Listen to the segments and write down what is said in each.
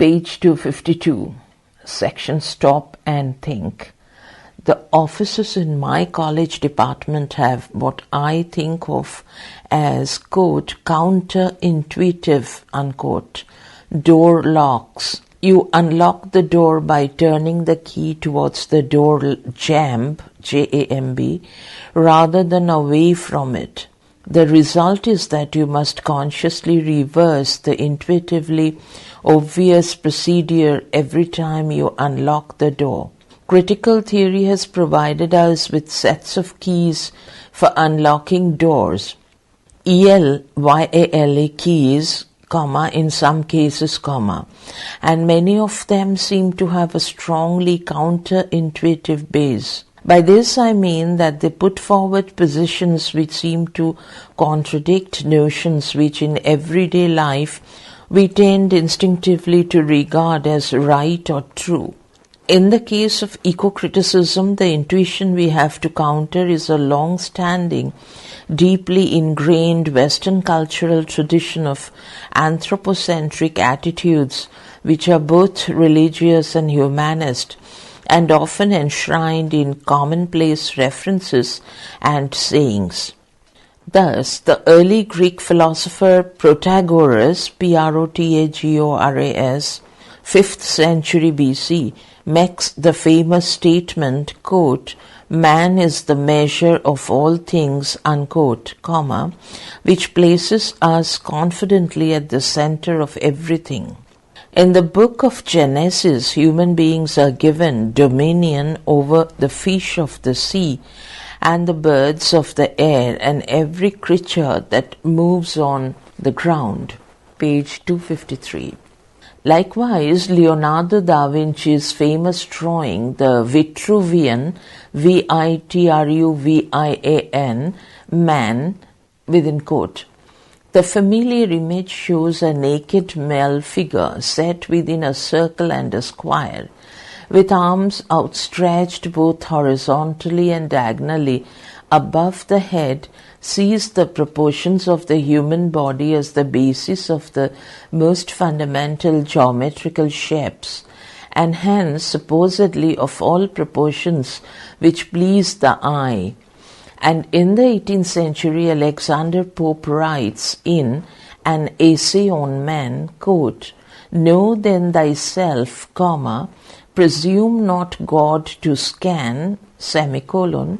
Page 252, section Stop and Think. The officers in my college department have what I think of as, quote, counterintuitive, unquote, door locks. You unlock the door by turning the key towards the door jamb, J-A-M-B, rather than away from it. The result is that you must consciously reverse the intuitively obvious procedure every time you unlock the door. Critical theory has provided us with sets of keys for unlocking doors. ELYALA keys, comma, in some cases, comma, and many of them seem to have a strongly counterintuitive base. By this I mean that they put forward positions which seem to contradict notions which in everyday life we tend instinctively to regard as right or true. In the case of eco-criticism, the intuition we have to counter is a long-standing, deeply ingrained Western cultural tradition of anthropocentric attitudes which are both religious and humanist, and often enshrined in commonplace references and sayings. Thus, the early Greek philosopher Protagoras, Protagoras, 5th century BC, makes the famous statement, quote, man is the measure of all things, unquote, comma, which places us confidently at the center of everything. In the book of Genesis, human beings are given dominion over the fish of the sea and the birds of the air and every creature that moves on the ground. Page 253. Likewise, Leonardo da Vinci's famous drawing, the Vitruvian, Vitruvian, man, within quote, the familiar image shows a naked male figure set within a circle and a square, with arms outstretched both horizontally and diagonally above the head, sees the proportions of the human body as the basis of the most fundamental geometrical shapes, and hence supposedly of all proportions which please the eye. And in the 18th century, Alexander Pope writes in an essay on man, quote, know then thyself, comma, presume not God to scan, semicolon,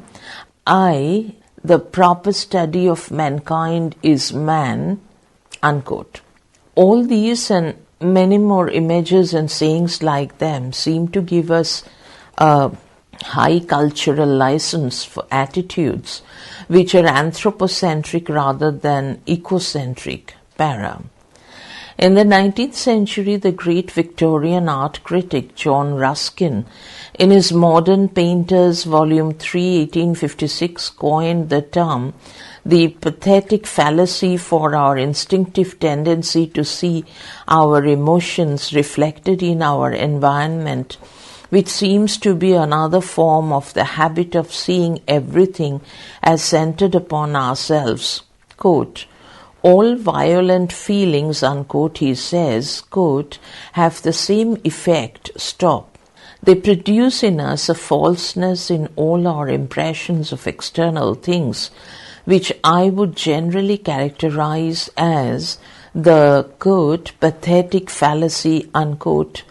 I, the proper study of mankind is man, unquote. All these and many more images and sayings like them seem to give us a high cultural license for attitudes which are anthropocentric rather than ecocentric, para. In the 19th century, the great Victorian art critic John Ruskin, in his Modern Painters, Volume 3, 1856, coined the term the pathetic fallacy for our instinctive tendency to see our emotions reflected in our environment, which seems to be another form of the habit of seeing everything as centered upon ourselves. Quote, all violent feelings, unquote, he says, quote, have the same effect, stop. They produce in us a falseness in all our impressions of external things, which I would generally characterize as the, quote, pathetic fallacy, unquote,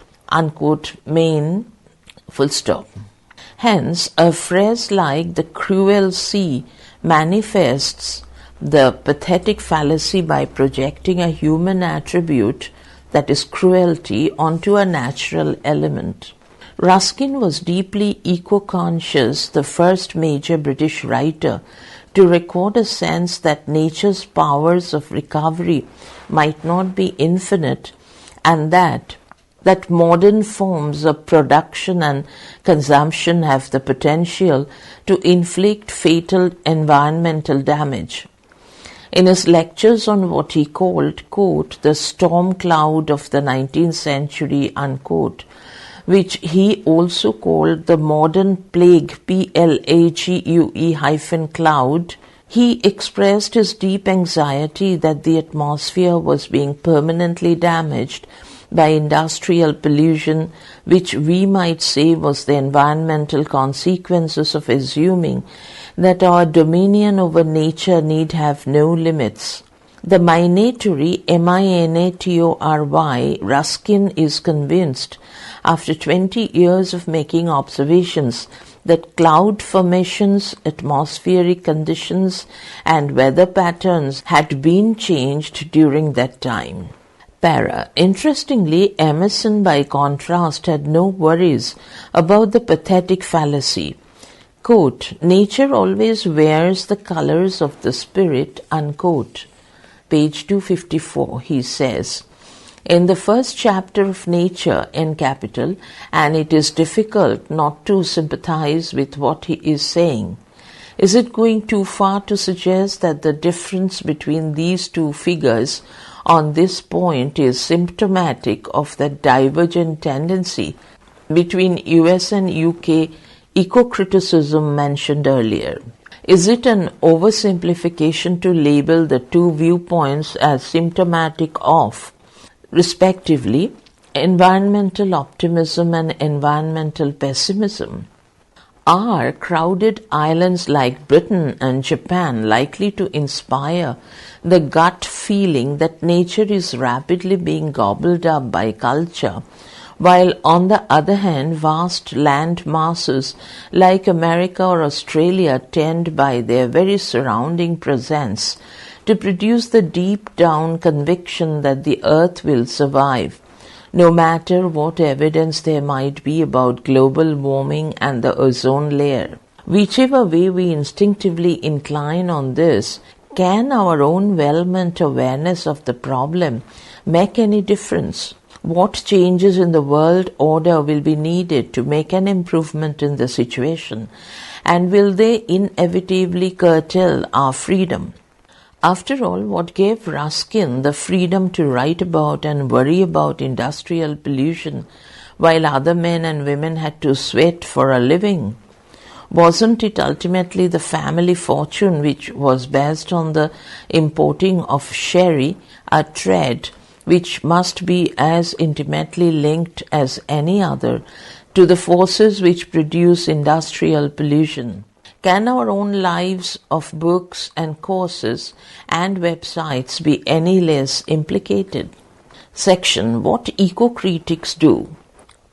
main, full stop. Hence, a phrase like the cruel sea manifests the pathetic fallacy by projecting a human attribute, that is cruelty, onto a natural element. Ruskin was deeply eco-conscious, the first major British writer to record a sense that nature's powers of recovery might not be infinite, and that modern forms of production and consumption have the potential to inflict fatal environmental damage. In his lectures on what he called, quote, the storm cloud of the 19th century, unquote, which he also called the modern plague, plague-cloud, he expressed his deep anxiety that the atmosphere was being permanently damaged by industrial pollution, which we might say was the environmental consequences of assuming that our dominion over nature need have no limits. The Minatory, Minatory, Ruskin is convinced, after 20 years of making observations, that cloud formations, atmospheric conditions, and weather patterns had been changed during that time. Para. Interestingly, Emerson, by contrast, had no worries about the pathetic fallacy. Quote, nature always wears the colors of the spirit, unquote. Page 254, he says, in the first chapter of Nature, in capital, and it is difficult not to sympathize with what he is saying. Is it going too far to suggest that the difference between these two figures on this point is symptomatic of the divergent tendency between US and UK eco-criticism mentioned earlier? Is it an oversimplification to label the two viewpoints as symptomatic of, respectively, environmental optimism and environmental pessimism? Are crowded islands like Britain and Japan likely to inspire the gut feeling that nature is rapidly being gobbled up by culture, while on the other hand vast land masses like America or Australia tend by their very surrounding presence to produce the deep down conviction that the earth will survive, no matter what evidence there might be about global warming and the ozone layer? Whichever way we instinctively incline on this, can our own well-meant awareness of the problem make any difference? What changes in the world order will be needed to make an improvement in the situation, and will they inevitably curtail our freedom? After all, what gave Ruskin the freedom to write about and worry about industrial pollution while other men and women had to sweat for a living? Wasn't it ultimately the family fortune which was based on the importing of sherry, a trade which must be as intimately linked as any other to the forces which produce industrial pollution? Can our own lives of books and courses and websites be any less implicated? Section. What eco-critics do.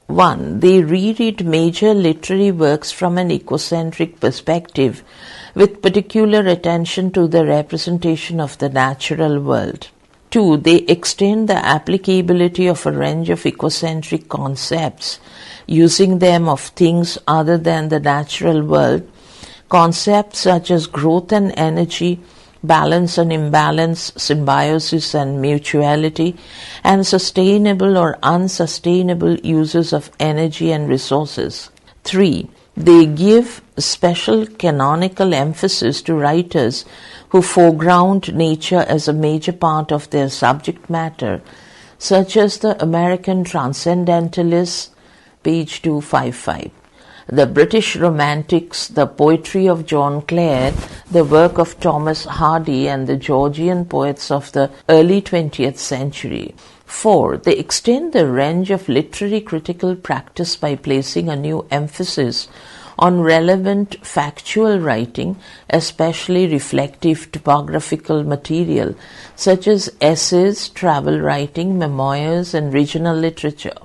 1. They reread major literary works from an ecocentric perspective, with particular attention to the representation of the natural world. 2. They extend the applicability of a range of ecocentric concepts, using them of things other than the natural world, concepts such as growth and energy, balance and imbalance, symbiosis and mutuality, and sustainable or unsustainable uses of energy and resources. 3. They give special canonical emphasis to writers who foreground nature as a major part of their subject matter, such as the American Transcendentalists, page 255. The British Romantics, the poetry of John Clare, the work of Thomas Hardy, and the Georgian poets of the early 20th century. 4. They extend the range of literary critical practice by placing a new emphasis on relevant factual writing, especially reflective topographical material, such as essays, travel writing, memoirs, and regional literature.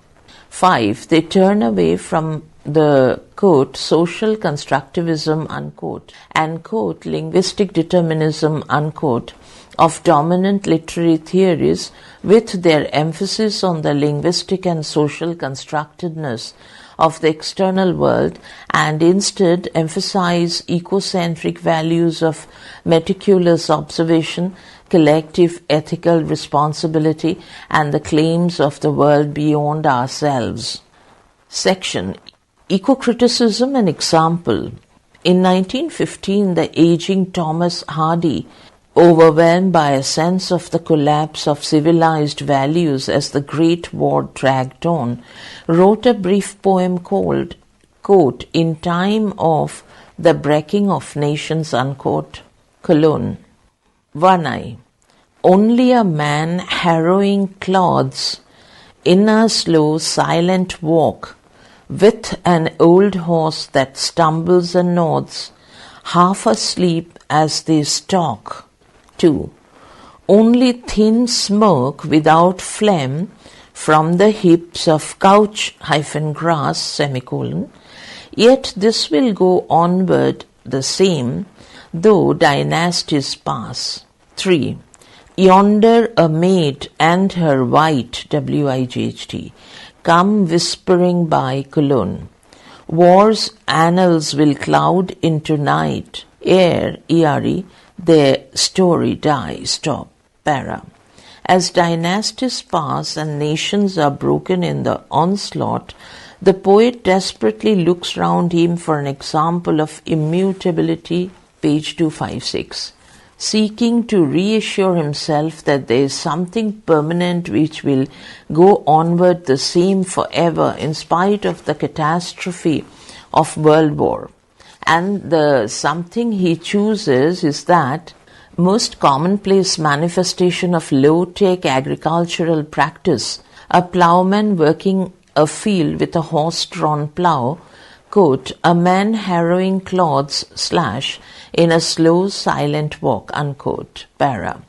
5. They turn away from the, quote, social constructivism, unquote, and, quote, linguistic determinism, unquote, of dominant literary theories, with their emphasis on the linguistic and social constructedness of the external world, and instead emphasize ecocentric values of meticulous observation, collective ethical responsibility, and the claims of the world beyond ourselves. Section. Eco-criticism and example. In 1915, the aging Thomas Hardy, overwhelmed by a sense of the collapse of civilized values as the Great War dragged on, wrote a brief poem called, quote, In Time of the Breaking of Nations, unquote, Cologne. One eye. Only a man harrowing clods in a slow, silent walk, with an old horse that stumbles and nods, half asleep as they stalk. 2. Only thin smoke without phlegm from the hips of couch-grass, yet this will go onward the same, though dynasties pass. 3. Yonder a maid and her white, WIGHT, come whispering by Cologne. War's annals will cloud into night, ere, their story die. Stop. Para. As dynasties pass and nations are broken in the onslaught, the poet desperately looks round him for an example of immutability, page 256, seeking to reassure himself that there is something permanent which will go onward the same forever in spite of the catastrophe of world war. And the something he chooses is that most commonplace manifestation of low-tech agricultural practice, a ploughman working a field with a horse-drawn plough, quote, a man harrowing clods / in a slow, silent walk, unquote, para.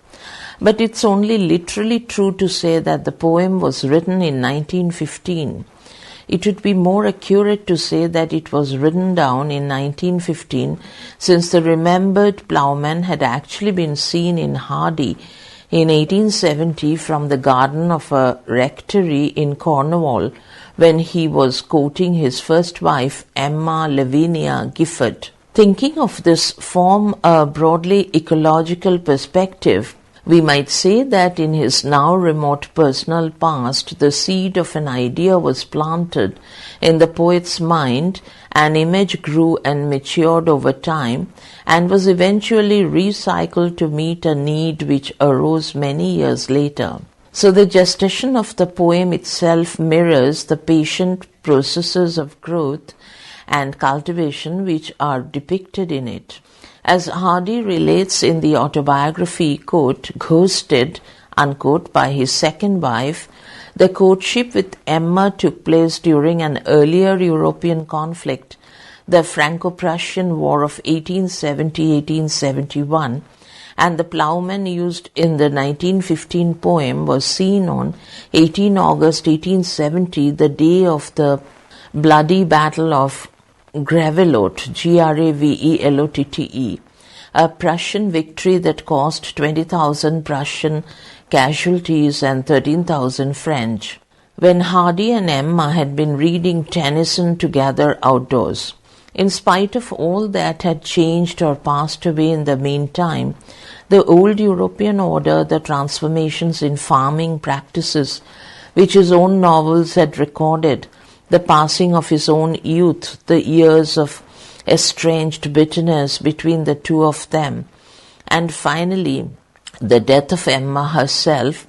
But it's only literally true to say that the poem was written in 1915. It would be more accurate to say that it was written down in 1915, since the remembered ploughman had actually been seen in Hardy in 1870 from the garden of a rectory in Cornwall when he was courting his first wife, Emma Lavinia Gifford. Thinking of this from a broadly ecological perspective, we might say that in his now remote personal past, the seed of an idea was planted in the poet's mind, an image grew and matured over time, and was eventually recycled to meet a need which arose many years later. So the gestation of the poem itself mirrors the patient processes of growth and cultivation which are depicted in it. As Hardy relates in the autobiography, quote, ghosted, unquote, by his second wife, the courtship with Emma took place during an earlier European conflict, the Franco-Prussian War of 1870-1871, and the ploughman used in the 1915 poem was seen on 18 August 1870, the day of the bloody Battle of Gravelotte, Gravelotte, a Prussian victory that cost 20,000 Prussian casualties and 13,000 French, when Hardy and Emma had been reading Tennyson together outdoors. In spite of all that had changed or passed away in the meantime, the old European order, the transformations in farming practices, which his own novels had recorded, the passing of his own youth, the years of estranged bitterness between the two of them, and finally the death of Emma herself,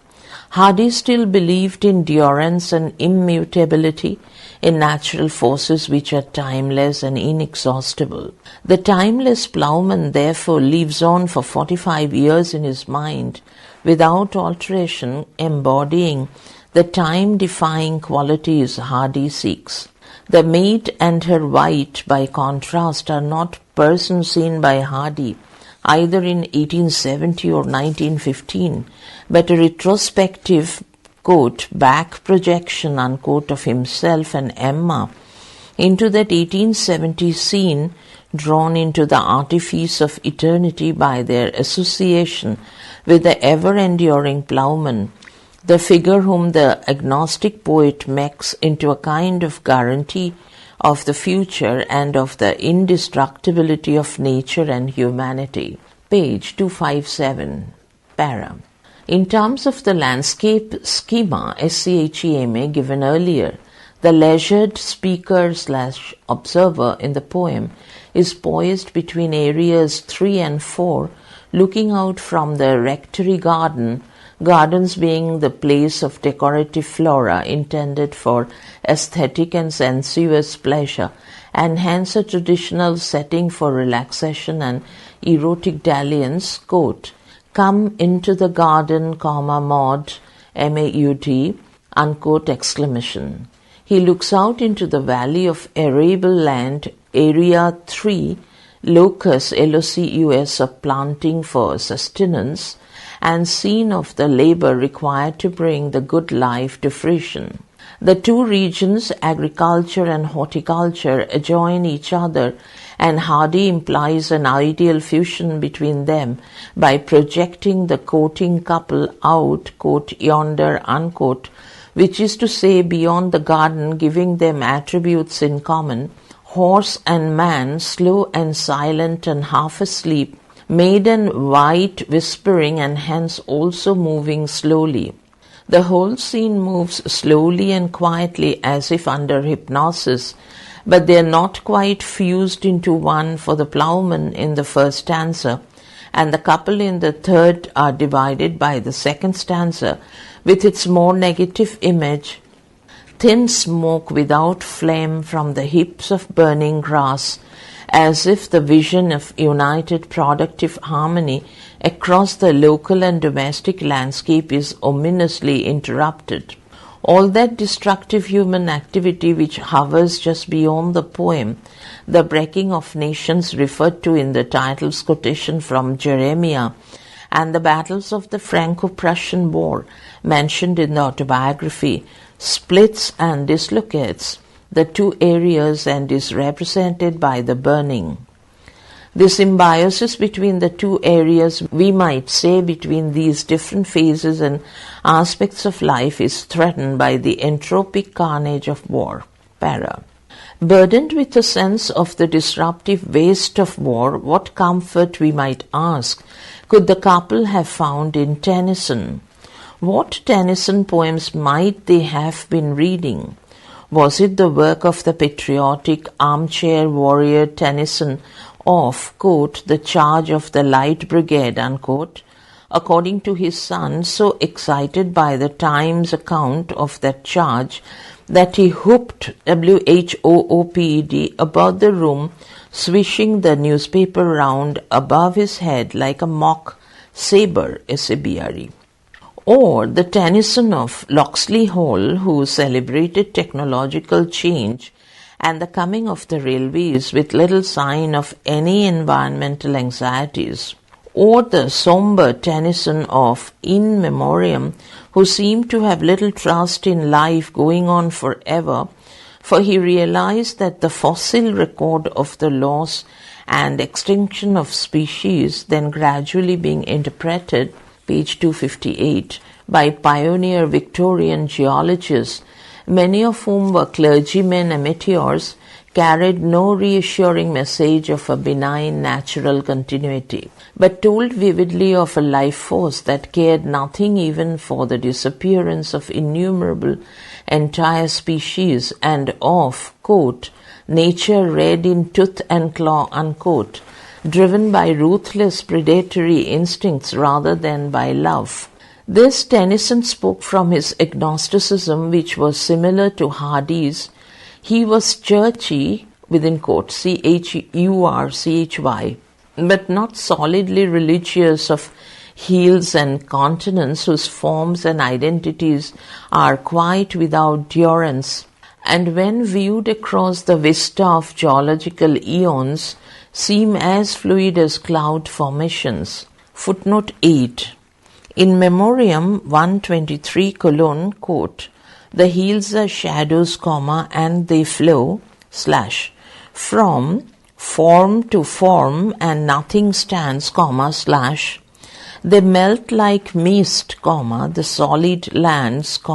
Hardy still believed in durance and immutability, in natural forces which are timeless and inexhaustible. The timeless ploughman therefore lives on for 45 years in his mind, without alteration, embodying the time-defying qualities Hardy seeks. The maid and her white, by contrast, are not persons seen by Hardy, either in 1870 or 1915, but a retrospective, quote, back projection, unquote, of himself and Emma into that 1870 scene, drawn into the artifice of eternity by their association with the ever-enduring ploughman, the figure whom the agnostic poet makes into a kind of guarantee of the future and of the indestructibility of nature and humanity. Page 257, para. In terms of the landscape schema, SCHEMA, given earlier, the leisured speaker/observer in the poem is poised between areas 3 and 4, looking out from the rectory garden, gardens being the place of decorative flora intended for aesthetic and sensuous pleasure, and hence a traditional setting for relaxation and erotic dalliance, quote, come into the garden, Maud, MAUD, unquote exclamation. He looks out into the valley of arable land, area 3, locus, LOCUS, of planting for sustenance, and scene of the labor required to bring the good life to fruition. The two regions, agriculture and horticulture, adjoin each other, and Hardy implies an ideal fusion between them by projecting the courting couple out, quote, yonder, unquote, which is to say beyond the garden, giving them attributes in common: horse and man, slow and silent and half asleep, maiden white, whispering, and hence also moving slowly. The whole scene moves slowly and quietly as if under hypnosis, but they are not quite fused into one, for the ploughman in the first stanza and the couple in the third are divided by the second stanza, with its more negative image: thin smoke without flame from the heaps of burning grass, as if the vision of united productive harmony across the local and domestic landscape is ominously interrupted. All that destructive human activity which hovers just beyond the poem, the breaking of nations referred to in the title's quotation from Jeremiah, and the battles of the Franco-Prussian War mentioned in the autobiography, splits and dislocates the two areas and is represented by the burning. The symbiosis between the two areas, we might say between these different phases and aspects of life, is threatened by the entropic carnage of war. Para. Burdened with a sense of the disruptive waste of war, what comfort, we might ask, could the couple have found in Tennyson? What Tennyson poems might they have been reading? Was it the work of the patriotic armchair warrior Tennyson of, quote, the charge of the Light Brigade, unquote, according to his son, so excited by the Times account of that charge that he whooped, WHOOPED, about the room, swishing the newspaper round above his head like a mock sabre, SABRE. Or the Tennyson of Locksley Hall, who celebrated technological change and the coming of the railways with little sign of any environmental anxieties. Or the sombre Tennyson of In Memoriam, who seemed to have little trust in life going on forever, for he realized that the fossil record of the loss and extinction of species, then gradually being interpreted, page 258, by pioneer Victorian geologists, many of whom were clergymen amateurs, carried no reassuring message of a benign natural continuity, but told vividly of a life force that cared nothing even for the disappearance of innumerable entire species, and of, quote, nature red in tooth and claw, unquote, driven by ruthless predatory instincts rather than by love. This Tennyson spoke from his agnosticism, which was similar to Hardy's. He was churchy, within quotes, CHURCHY, but not solidly religious, of heels and continents whose forms and identities are quite without durance, and when viewed across the vista of geological eons, seem as fluid as cloud formations. Footnote 8. In Memoriam 123, quote, the heels are shadows, and they flow, / from form to form, and nothing stands, / they melt like mist, the solid lands, /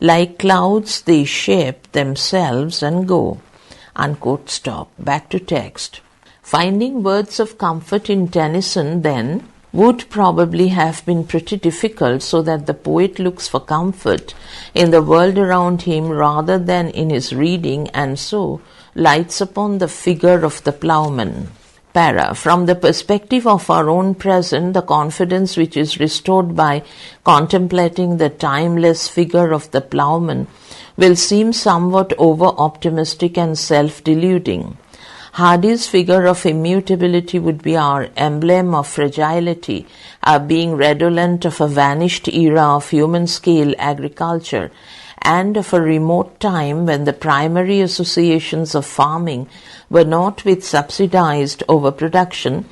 like clouds they shape themselves and go, unquote, stop. Back to text. Finding words of comfort in Tennyson, then, would probably have been pretty difficult, so that the poet looks for comfort in the world around him rather than in his reading, and so lights upon the figure of the ploughman. Para. From the perspective of our own present, the confidence which is restored by contemplating the timeless figure of the ploughman will seem somewhat over-optimistic and self-deluding. Hardy's figure of immutability would be our emblem of fragility, our being redolent of a vanished era of human-scale agriculture and of a remote time when the primary associations of farming were not with subsidized overproduction,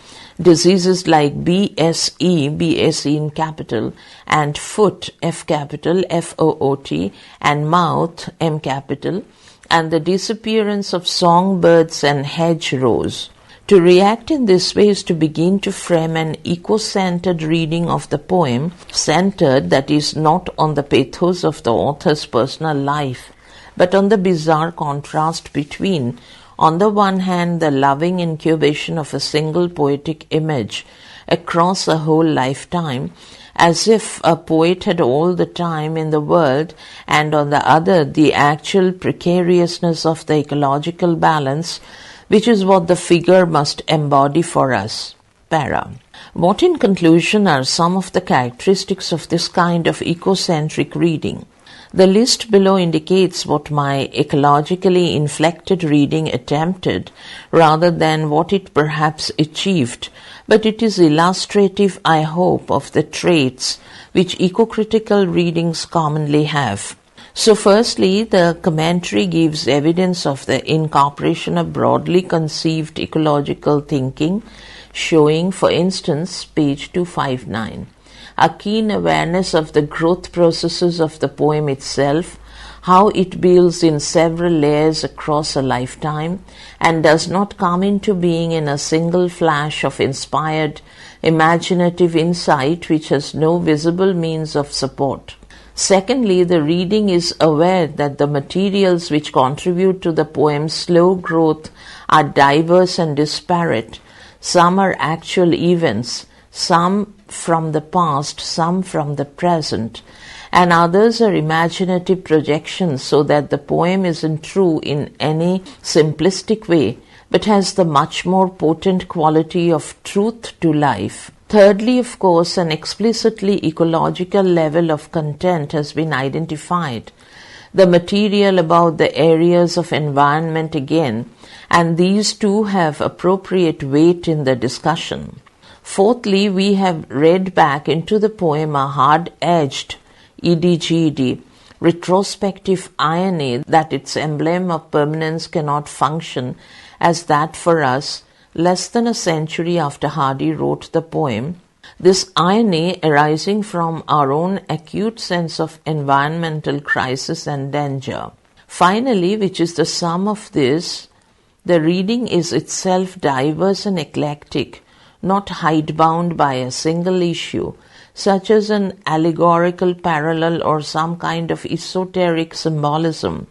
diseases like BSE in capital, and foot, F capital, FOOT, and mouth, M capital, and the disappearance of songbirds and hedgerows. To react in this way is to begin to frame an eco-centered reading of the poem, centered, that is, not on the pathos of the author's personal life, but on the bizarre contrast between, on the one hand, the loving incubation of a single poetic image across a whole lifetime, as if a poet had all the time in the world, and on the other, the actual precariousness of the ecological balance, which is what the figure must embody for us. Para. What in conclusion are some of the characteristics of this kind of ecocentric reading? The list below indicates what my ecologically inflected reading attempted rather than what it perhaps achieved, but it is illustrative, I hope, of the traits which eco-critical readings commonly have. So firstly, the commentary gives evidence of the incorporation of broadly conceived ecological thinking, showing, for instance, page 259, a keen awareness of the growth processes of the poem itself, how it builds in several layers across a lifetime and does not come into being in a single flash of inspired, imaginative insight which has no visible means of support. Secondly, the reading is aware that the materials which contribute to the poem's slow growth are diverse and disparate. Some are actual events, some from the past, some from the present, and others are imaginative projections, so that the poem isn't true in any simplistic way, but has the much more potent quality of truth to life. Thirdly, of course, an explicitly ecological level of content has been identified. The material about the areas of environment again, and these too have appropriate weight in the discussion. Fourthly, we have read back into the poem a hard-edged, EDGED, retrospective irony that its emblem of permanence cannot function as that for us, less than a century after Hardy wrote the poem, this irony arising from our own acute sense of environmental crisis and danger. Finally, which is the sum of this, the reading is itself diverse and eclectic, not hidebound by a single issue, such as an allegorical parallel or some kind of esoteric symbolism,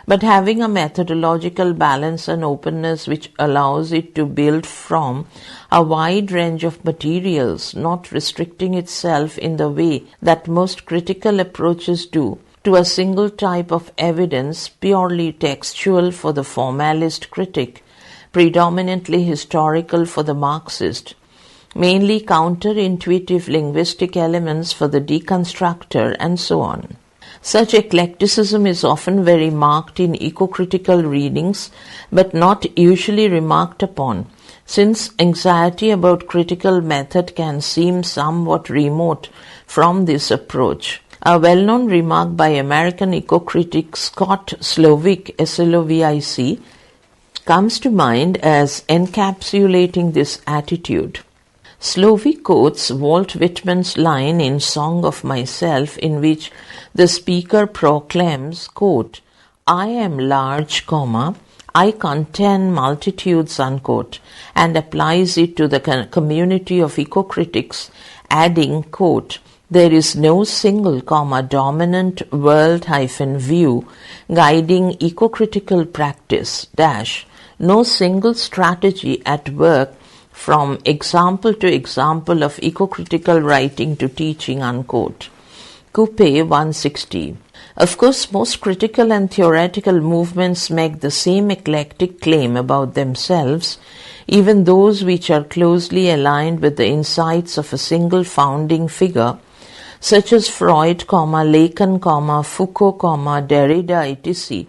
but having a methodological balance and openness which allows it to build from a wide range of materials, not restricting itself in the way that most critical approaches do to a single type of evidence purely textual for the formalist critic, predominantly historical for the Marxist, mainly counterintuitive linguistic elements for the deconstructor, and so on. Such eclecticism is often very marked in eco-critical readings, but not usually remarked upon, since anxiety about critical method can seem somewhat remote from this approach. A well-known remark by American eco-critic Scott Slovic, S-L-O-V-I-C, comes to mind as encapsulating this attitude. Slovic quotes Walt Whitman's line in Song of Myself, in which the speaker proclaims, quote, "I am large, I contain multitudes," unquote, and applies it to the community of eco-critics, adding, quote, "There is no single, dominant world-view guiding eco-critical practice, no single strategy at work from example to example of eco-critical writing to teaching," unquote. Coupe 160. Of course, most critical and theoretical movements make the same eclectic claim about themselves, even those which are closely aligned with the insights of a single founding figure, such as Freud, Lacan, Foucault, Derrida, etc.,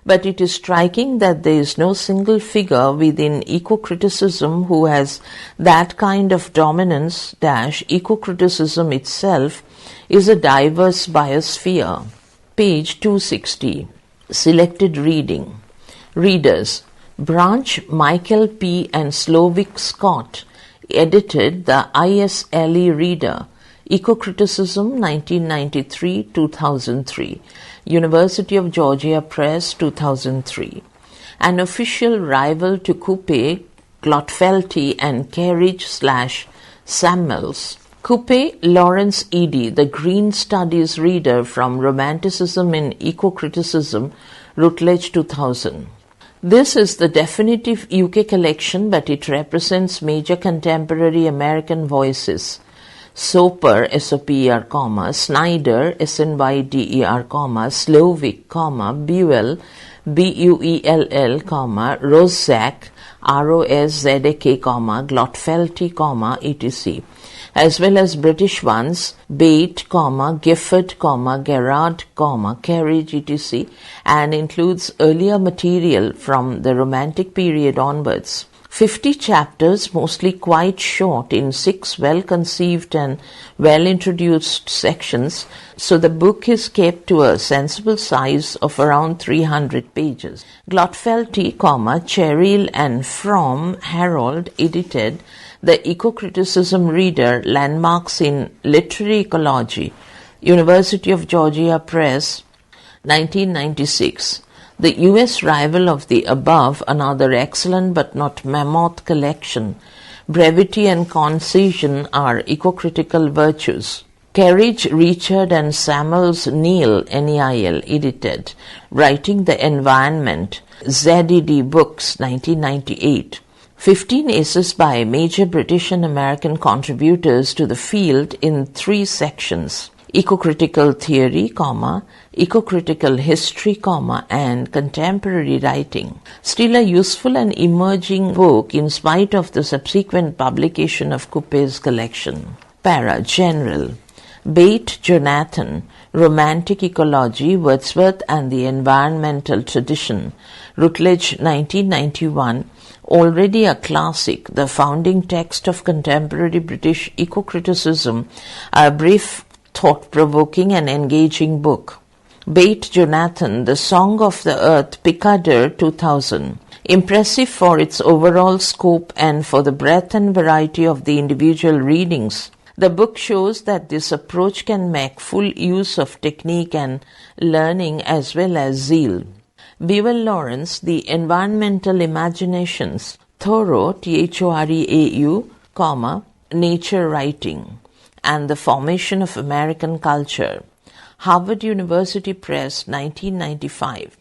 But it is striking that there is no single figure within eco-criticism who has that kind of dominance. Eco-criticism itself is a diverse biosphere. Page 260. Selected reading. Readers. Branch, Michael P. and Slovic Scott edited the ISLE Reader, Eco-Criticism 1993-2003, University of Georgia Press 2003. An official rival to Coupe, Glotfelty and Kerridge/Samuels. Coupe, Lawrence E.D., The Green Studies Reader from Romanticism in Eco-Criticism, Routledge 2000. This is the definitive UK collection, but it represents major contemporary American voices. Soper, S-O-P-E-R, Snyder, S-N-Y-D-E-R, Slovic, Buell, B-U-E-L-L, Roszak, R-O-S-Z-A-K, Glotfelty, etc., as well as British ones, Bate, Gifford, Gerard, Kerridge, etc., and includes earlier material from the Romantic period onwards. 50 chapters, mostly quite short, in 6 well-conceived and well-introduced sections, so the book is kept to a sensible size of around 300 pages. Glotfelty, Cheryl and Fromm, Harold, edited the Eco-Criticism Reader, Landmarks in Literary Ecology, University of Georgia Press, 1996. The U.S. rival of the above, another excellent but not mammoth collection. Brevity and concision are eco-critical virtues. Kerridge, Richard and Samuels Neil, Neil, edited, Writing the Environment, ZED Books, 1998. 15 essays by major British and American contributors to the field in 3 sections. Eco-critical theory, eco-critical history, and contemporary writing. Still a useful and emerging book in spite of the subsequent publication of Coupe's collection. Para. General. Bate, Jonathan, Romantic Ecology, Wordsworth and the Environmental Tradition, Routledge 1991, already a classic, the founding text of contemporary British eco-criticism, a brief, thought-provoking and engaging book. Bate, Jonathan, The Song of the Earth, Picader, 2000. Impressive for its overall scope and for the breadth and variety of the individual readings. The book shows that this approach can make full use of technique and learning as well as zeal. Buell Lawrence, The Environmental Imaginations, Thoreau, Thoreau, Nature Writing, and the Formation of American Culture, Harvard University Press, 1995.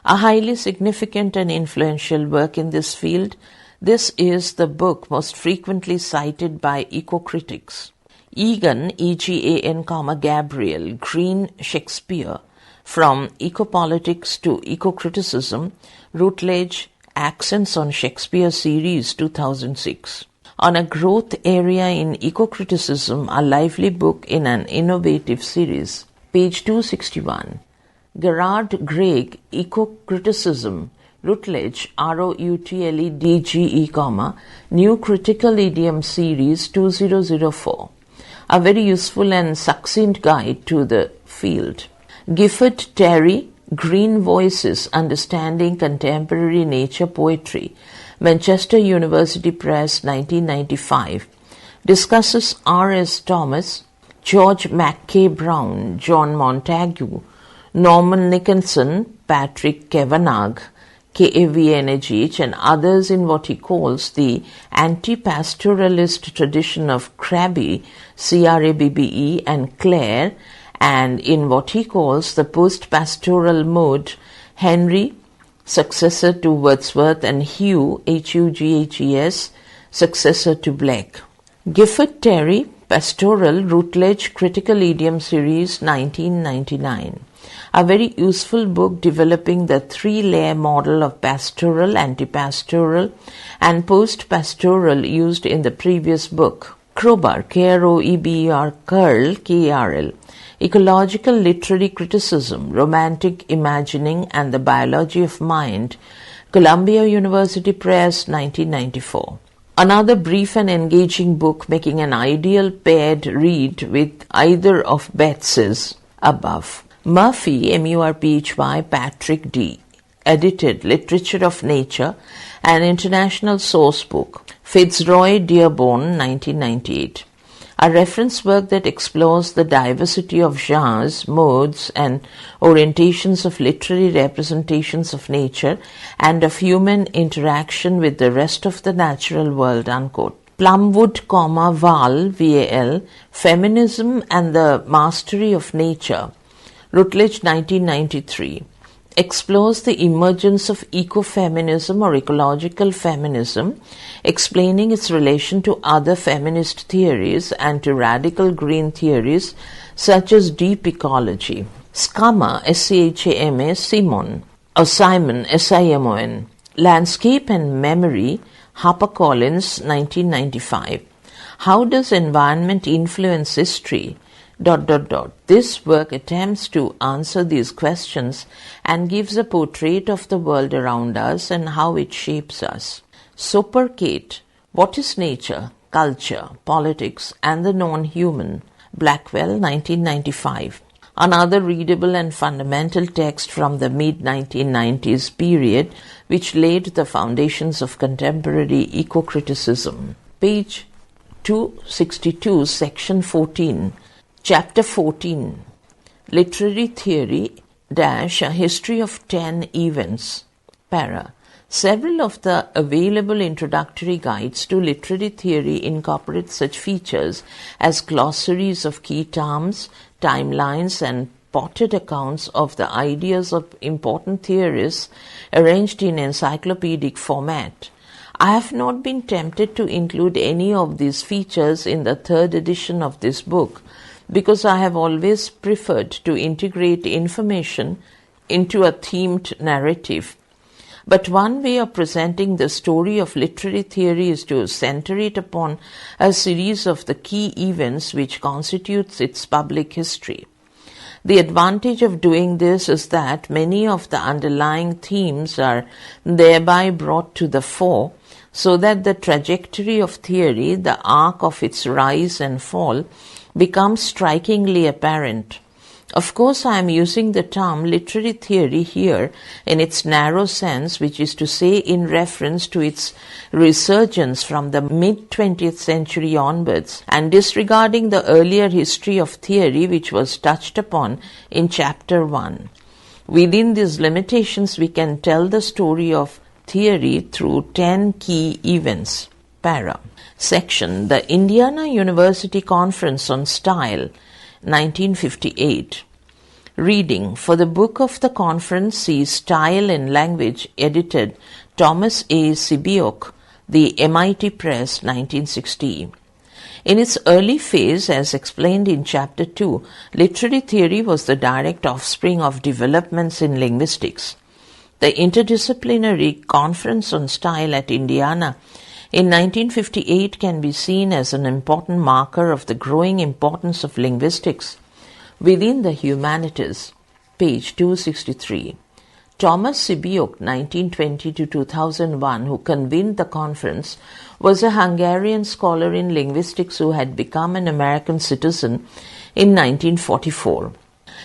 A highly significant and influential work in this field, this is the book most frequently cited by eco-critics. Egan, E-G-A-N, Gabriel, Green, Shakespeare, From Ecopolitics to Eco-Criticism, Routledge, Accents on Shakespeare Series, 2006. On a growth area in eco-criticism, a lively book in an innovative series. Page 261. Gerard Gregg, Eco-Criticism, Routledge, ROUTLEDGE, New Critical Idiom Series, 2004. A very useful and succinct guide to the field. Gifford, Terry, Green Voices, Understanding Contemporary Nature Poetry, Manchester University Press, 1995, discusses R.S. Thomas, George Mackay Brown, John Montagu, Norman Nicholson, Patrick Kavanagh, KAVNGH, and others in what he calls the anti-pastoralist tradition of Crabbe, CRABBE, and Clare, and in what he calls the post-pastoral mode, Henry, successor to Wordsworth, and Hugh, Hughes, successor to Blake. Gifford, Terry, Pastoral, Routledge, Critical Idiom Series, 1999. A very useful book developing the 3-layer model of pastoral, anti-pastoral, and post-pastoral used in the previous book. Kroeber, K-R-O-E-B-E-R, Curl, K-R-L, Ecological Literary Criticism, Romantic Imagining and the Biology of Mind, Columbia University Press, 1994. Another brief and engaging book making an ideal paired read with either of Betsy's above. Murphy, M-U-R-P-H-Y, Patrick D. Edited Literature of Nature, an international source book. Fitzroy Dearborn, 1998. A reference work that explores the diversity of genres, modes, and orientations of literary representations of nature and of human interaction with the rest of the natural world, unquote. Plumwood, Val, V-A-L, Feminism and the Mastery of Nature, Routledge, 1993. Explores the emergence of ecofeminism or ecological feminism, explaining its relation to other feminist theories and to radical green theories such as deep ecology. Schama, S-C-H-A-M-A, Simon, S-I-M-O-N, Landscape and Memory, HarperCollins, 1995. How does environment influence history? This work attempts to answer these questions and gives a portrait of the world around us and how it shapes us. Soper Kate, What is Nature, Culture, Politics and the Non-Human, Blackwell, 1995. Another readable and fundamental text from the mid-1990s period which laid the foundations of contemporary eco-criticism. Page 262, Section 14. Chapter 14, Literary Theory - A History of 10 Events, Para. Several of the available introductory guides to literary theory incorporate such features as glossaries of key terms, timelines, and potted accounts of the ideas of important theorists arranged in encyclopedic format. I have not been tempted to include any of these features in the third edition of this book, because I have always preferred to integrate information into a themed narrative. But one way of presenting the story of literary theory is to center it upon a series of the key events which constitutes its public history. The advantage of doing this is that many of the underlying themes are thereby brought to the fore, so that the trajectory of theory, the arc of its rise and fall, becomes strikingly apparent. Of course, I am using the term literary theory here in its narrow sense, which is to say in reference to its resurgence from the mid-20th century onwards, and disregarding the earlier history of theory which was touched upon in Chapter 1. Within these limitations, we can tell the story of theory through 10 key events. Para. Section, The Indiana University Conference on Style, 1958. Reading. For the book of the conference, see Style in Language, edited Thomas A. Sibiok, the MIT Press, 1960. In its early phase, as explained in Chapter 2, literary theory was the direct offspring of developments in linguistics. The Interdisciplinary Conference on Style at Indiana in 1958 can be seen as an important marker of the growing importance of linguistics within the humanities. Page 263. Thomas Sibiok, 1920-2001, who convened the conference, was a Hungarian scholar in linguistics who had become an American citizen in 1944.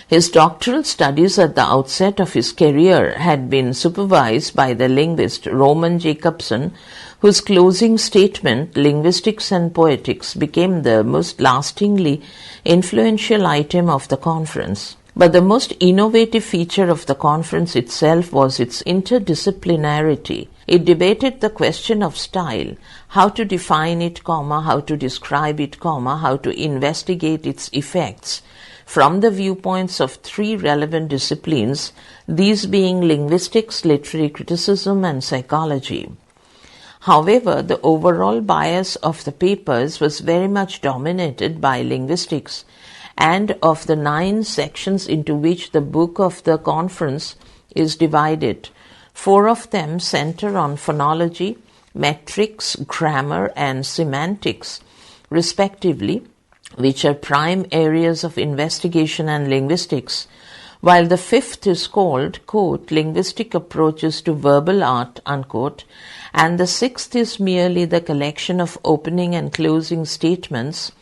His doctoral studies at the outset of his career had been supervised by the linguist Roman Jacobson, whose closing statement, Linguistics and Poetics, became the most lastingly influential item of the conference. But the most innovative feature of the conference itself was its interdisciplinarity. It debated the question of style, how to define it, how to describe it, how to investigate its effects, from the viewpoints of three relevant disciplines, these being linguistics, literary criticism, and psychology. However, the overall bias of the papers was very much dominated by linguistics, and of the 9 sections into which the book of the conference is divided, 4 of them center on phonology, metrics, grammar, and semantics, respectively, which are prime areas of investigation and linguistics, while the fifth is called, quote, linguistic approaches to verbal art, unquote, and the sixth is merely the collection of opening and closing statements,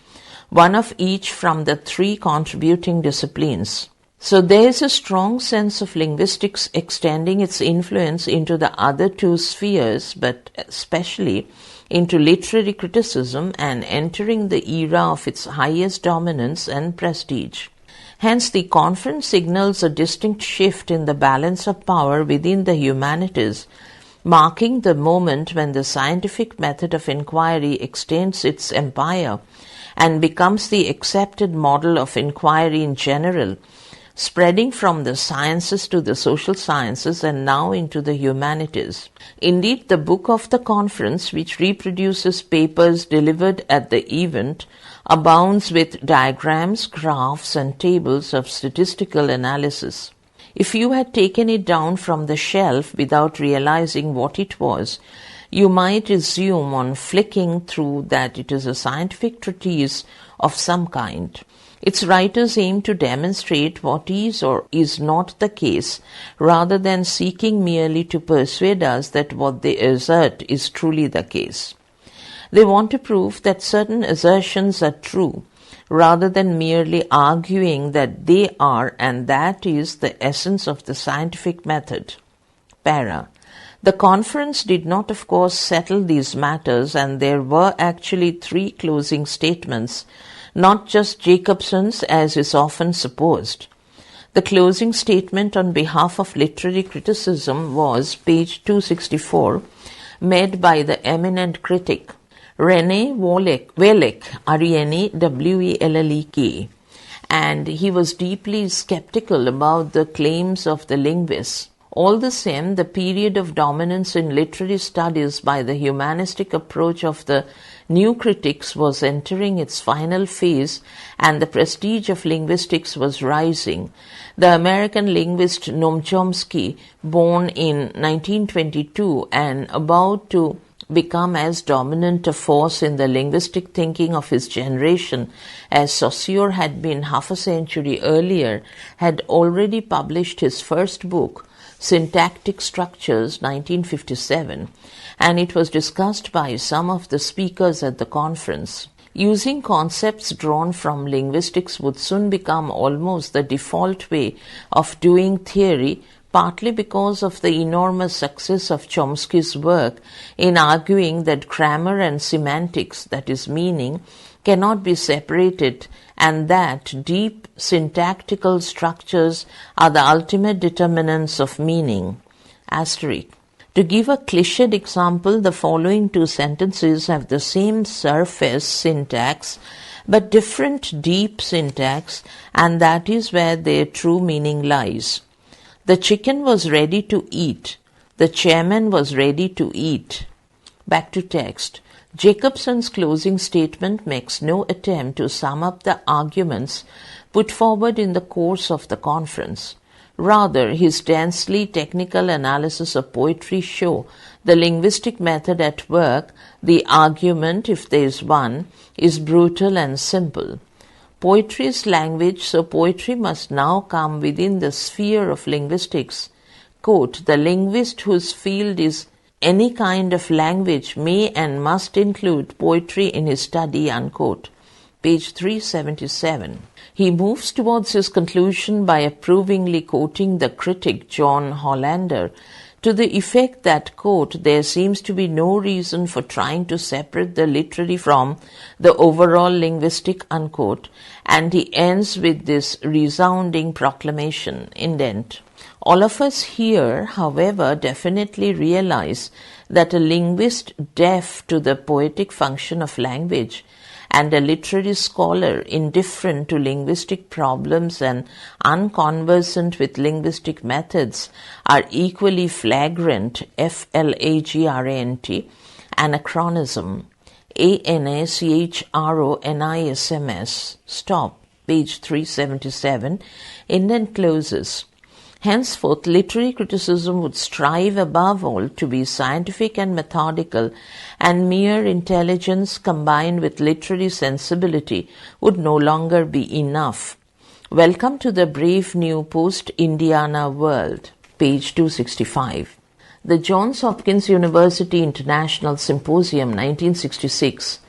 one of each from the three contributing disciplines. So there is a strong sense of linguistics extending its influence into the other two spheres, but especially into literary criticism and entering the era of its highest dominance and prestige. Hence, the conference signals a distinct shift in the balance of power within the humanities, marking the moment when the scientific method of inquiry extends its empire and becomes the accepted model of inquiry in general, spreading from the sciences to the social sciences and now into the humanities. Indeed, the book of the conference, which reproduces papers delivered at the event, abounds with diagrams, graphs, and tables of statistical analysis. If you had taken it down from the shelf without realizing what it was, you might assume on flicking through that it is a scientific treatise of some kind. Its writers aim to demonstrate what is or is not the case, rather than seeking merely to persuade us that what they assert is truly the case. They want to prove that certain assertions are true, rather than merely arguing that they are, and that is the essence of the scientific method. Para. The conference did not, of course, settle these matters, and there were actually three closing statements, not just Jacobson's as is often supposed. The closing statement on behalf of literary criticism was, page 264, made by the eminent critic René Wellek, R-E-N-E-W-E-L-L-E-K, and he was deeply skeptical about the claims of the linguists. All the same, the period of dominance in literary studies by the humanistic approach of the new critics was entering its final phase, and the prestige of linguistics was rising. The American linguist Noam Chomsky, born in 1922 and about to become as dominant a force in the linguistic thinking of his generation as Saussure had been half a century earlier, had already published his first book, Syntactic Structures, 1957, and it was discussed by some of the speakers at the conference. Using concepts drawn from linguistics would soon become almost the default way of doing theory, partly because of the enormous success of Chomsky's work in arguing that grammar and semantics, that is meaning, cannot be separated, and that deep syntactical structures are the ultimate determinants of meaning. Asterisk. To give a cliched example, the following two sentences have the same surface syntax but different deep syntax, and that is where their true meaning lies. The chicken was ready to eat. The chairman was ready to eat. Back to text. Jacobson's closing statement makes no attempt to sum up the arguments put forward in the course of the conference. Rather, his densely technical analysis of poetry show the linguistic method at work. The argument, if there is one, is brutal and simple. Poetry is language, so poetry must now come within the sphere of linguistics. Quote, the linguist whose field is any kind of language may and must include poetry in his study, unquote. Page 377. He moves towards his conclusion by approvingly quoting the critic John Hollander to the effect that, quote, there seems to be no reason for trying to separate the literary from the overall linguistic, unquote, and he ends with this resounding proclamation, indent. All of us here, however, definitely realize that a linguist deaf to the poetic function of language and a literary scholar indifferent to linguistic problems and unconversant with linguistic methods are equally flagrant, F-L-A-G-R-A-N-T, anachronism, A-N-A-C-H-R-O-N-I-S-M-S. Stop, page 377, indent closes. Henceforth, literary criticism would strive above all to be scientific and methodical, and mere intelligence combined with literary sensibility would no longer be enough. Welcome to the brave new post-Indiana world. Page 265. The Johns Hopkins University International Symposium, 1966.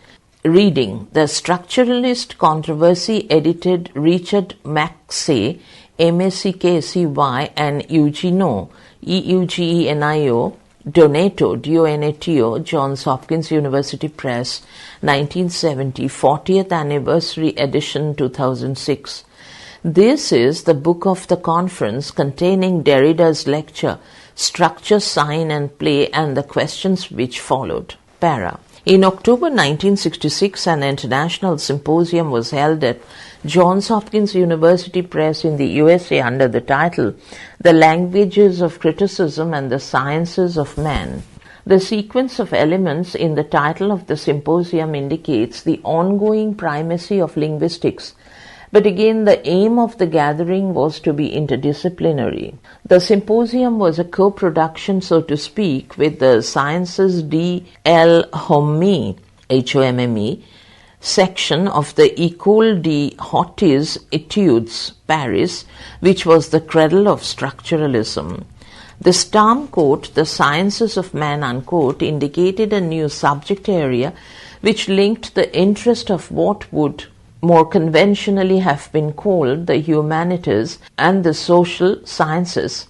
Reading: The Structuralist Controversy, edited Richard Mackay, Mackacy, and Eugenio, Eugenio, Donato, Donato, Johns Hopkins University Press, 1970, 40th Anniversary Edition, 2006. This is the book of the conference containing Derrida's lecture, Structure, Sign and Play, and the questions which followed. Para. In October 1966, an international symposium was held at Johns Hopkins University Press in the USA under the title, The Languages of Criticism and the Sciences of Man. The sequence of elements in the title of the symposium indicates the ongoing primacy of linguistics, but again the aim of the gathering was to be interdisciplinary. The symposium was a co-production, so to speak, with the Sciences D.L. Homme, H-O-M-M-E, section of the École des Hautes Études, Paris, which was the cradle of structuralism. The Stam quote, The Sciences of Man, unquote, indicated a new subject area which linked the interest of what would more conventionally have been called the humanities and the social sciences,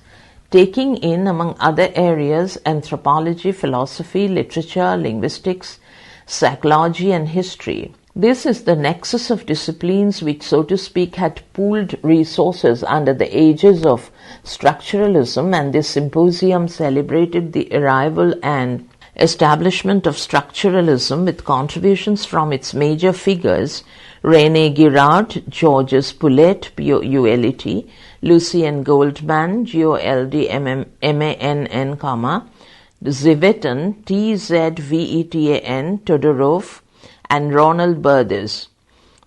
taking in, among other areas, anthropology, philosophy, literature, linguistics, psychology, and history. This is the nexus of disciplines which, so to speak, had pooled resources under the aegis of structuralism, and this symposium celebrated the arrival and establishment of structuralism with contributions from its major figures, René Girard, Georges Poulet, P-O-U-L-E-T, Lucien Goldman, G-O-L-D-M-A-N-N, Zvetan, T-Z-V-E-T-A-N, Todorov, and Ronald Burdes.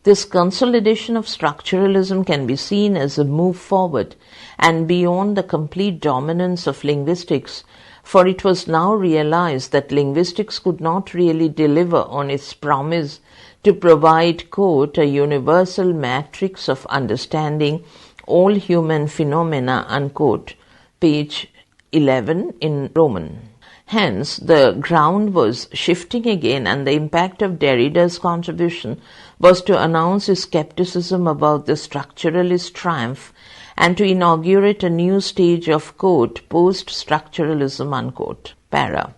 This consolidation of structuralism can be seen as a move forward and beyond the complete dominance of linguistics, for it was now realized that linguistics could not really deliver on its promise to provide, quote, a universal matrix of understanding all human phenomena, unquote, page 11 in Roman. Hence, the ground was shifting again, and the impact of Derrida's contribution was to announce his skepticism about the structuralist triumph and to inaugurate a new stage of, quote, post-structuralism, unquote. Para.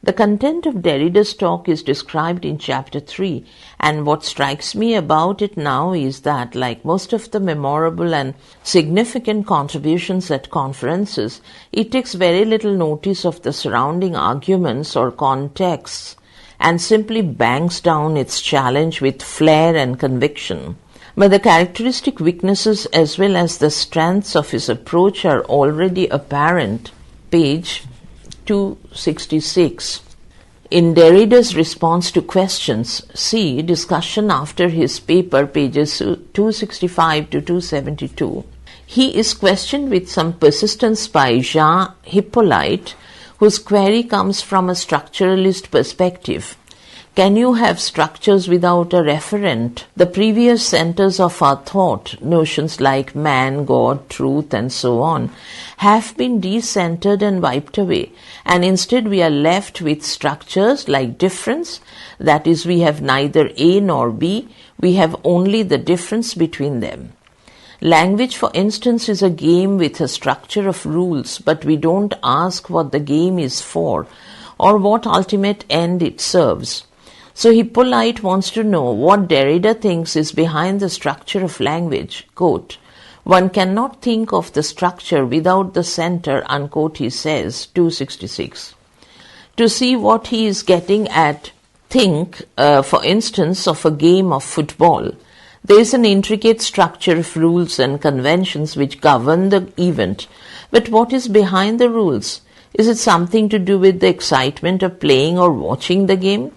The content of Derrida's talk is described in Chapter 3, and what strikes me about it now is that, like most of the memorable and significant contributions at conferences, it takes very little notice of the surrounding arguments or contexts and simply bangs down its challenge with flair and conviction. But the characteristic weaknesses as well as the strengths of his approach are already apparent. Page 266. In Derrida's response to questions, see discussion after his paper, pages 265 to 272. He is questioned with some persistence by Jean Hippolyte, whose query comes from a structuralist perspective. Can you have structures without a referent? The previous centers of our thought, notions like man, God, truth, and so on, have been decentered and wiped away, and instead we are left with structures like difference, that is, we have neither A nor B, we have only the difference between them. Language, for instance, is a game with a structure of rules, but we don't ask what the game is for or what ultimate end it serves. So Hippolyte wants to know what Derrida thinks is behind the structure of language. Quote, one cannot think of the structure without the center, unquote, he says, 266. To see what he is getting at, think, for instance, of a game of football. There is an intricate structure of rules and conventions which govern the event. But what is behind the rules? Is it something to do with the excitement of playing or watching the game?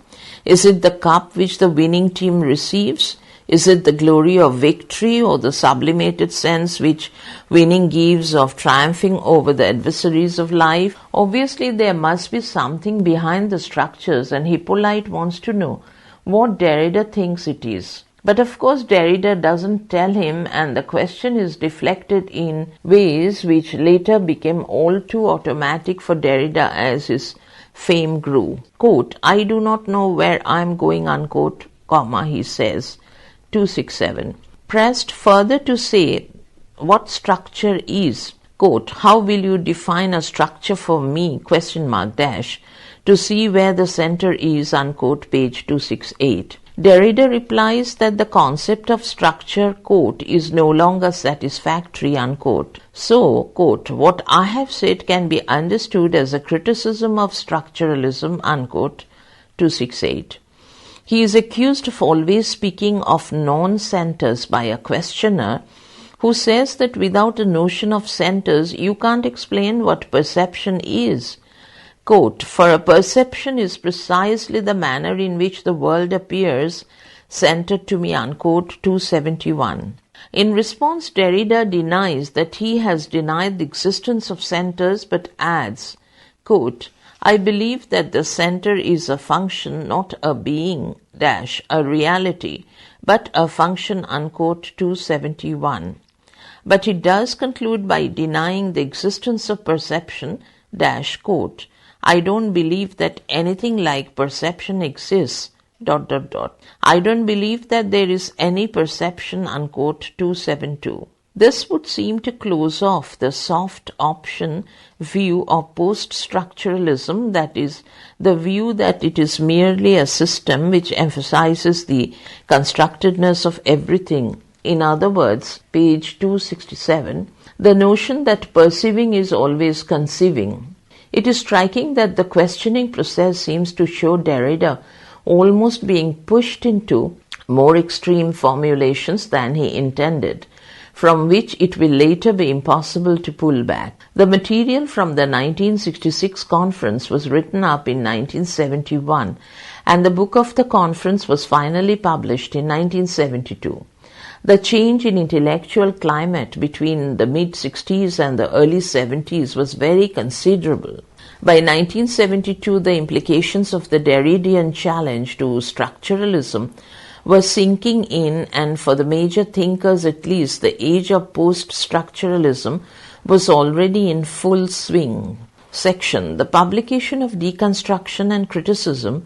Is it the cup which the winning team receives? Is it the glory of victory or the sublimated sense which winning gives of triumphing over the adversaries of life? Obviously, there must be something behind the structures, and Hippolyte wants to know what Derrida thinks it is. But of course, Derrida doesn't tell him, and the question is deflected in ways which later became all too automatic for Derrida as his fame grew. Quote, I do not know where I am going, unquote, comma, he says. 267. Pressed further to say what structure is, quote, how will you define a structure for me, question mark dash, to see where the center is, unquote, page 268. Derrida replies that the concept of structure, quote, is no longer satisfactory, unquote. So, quote, what I have said can be understood as a criticism of structuralism, unquote, 268. He is accused of always speaking of non-centers by a questioner who says that without a notion of centers, you can't explain what perception is. Quote, for a perception is precisely the manner in which the world appears centered to me, unquote, 271. In response, Derrida denies that he has denied the existence of centers but adds, quote, I believe that the center is a function, not a being, dash, a reality, but a function, unquote, 271. But it does conclude by denying the existence of perception, dash, quote, I don't believe that anything like perception exists, ... I don't believe that there is any perception, unquote, 272. This would seem to close off the soft option view of post-structuralism, that is, the view that it is merely a system which emphasizes the constructedness of everything. In other words, page 267, the notion that perceiving is always conceiving. It is striking that the questioning process seems to show Derrida almost being pushed into more extreme formulations than he intended, from which it will later be impossible to pull back. The material from the 1966 conference was written up in 1971, and the book of the conference was finally published in 1972. The change in intellectual climate between the mid-60s and the early 70s was very considerable. By 1972, the implications of the Derridian challenge to structuralism were sinking in, and for the major thinkers at least, the age of post-structuralism was already in full swing. Section, The Publication of Deconstruction and Criticism,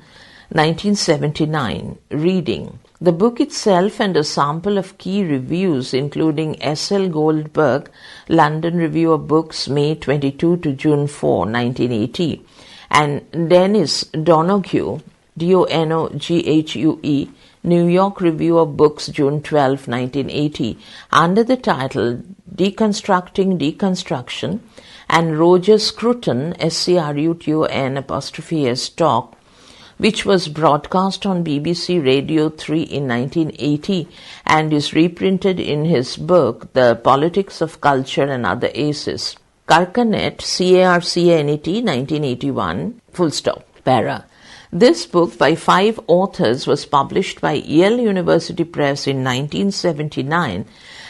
1979. Reading. The book itself and a sample of key reviews, including S. L. Goldberg, London Review of Books, May 22 to June 4, 1980, and Dennis Donoghue, Donoghue, New York Review of Books, June 12, 1980, under the title Deconstructing Deconstruction, and Roger Scruton, Scruton' talk, which was broadcast on BBC Radio 3 in 1980 and is reprinted in his book, The Politics of Culture and Other Aces. Carcanet, Carcanet, 1981, full stop, para. This book by 5 authors was published by Yale University Press in 1979,